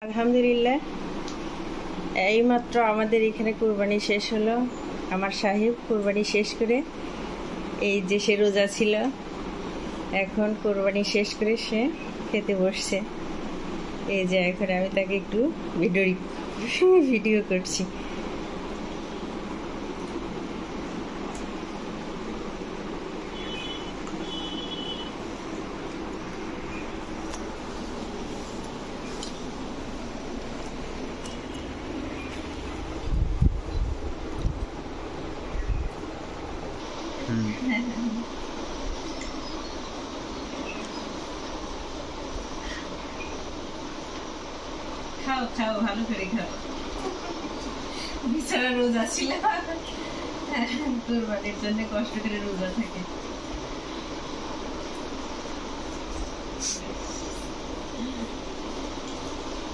আলহামদুলিল্লাহ, এইমাত্র আমাদের এখানে কুরবানি শেষ হলো। আমার সাহেব কুরবানি শেষ করে এই যে সে রোজা ছিল, এখন কুরবানি শেষ করে সে খেতে বসছে। এই যে এখন আমি তাকে একটু ভিডিও করছি। খাও খাও, ভালো করে খাও। বিছানা রোজা ছিল, কুরবানির জন্য কষ্ট করে রোজা থাকে।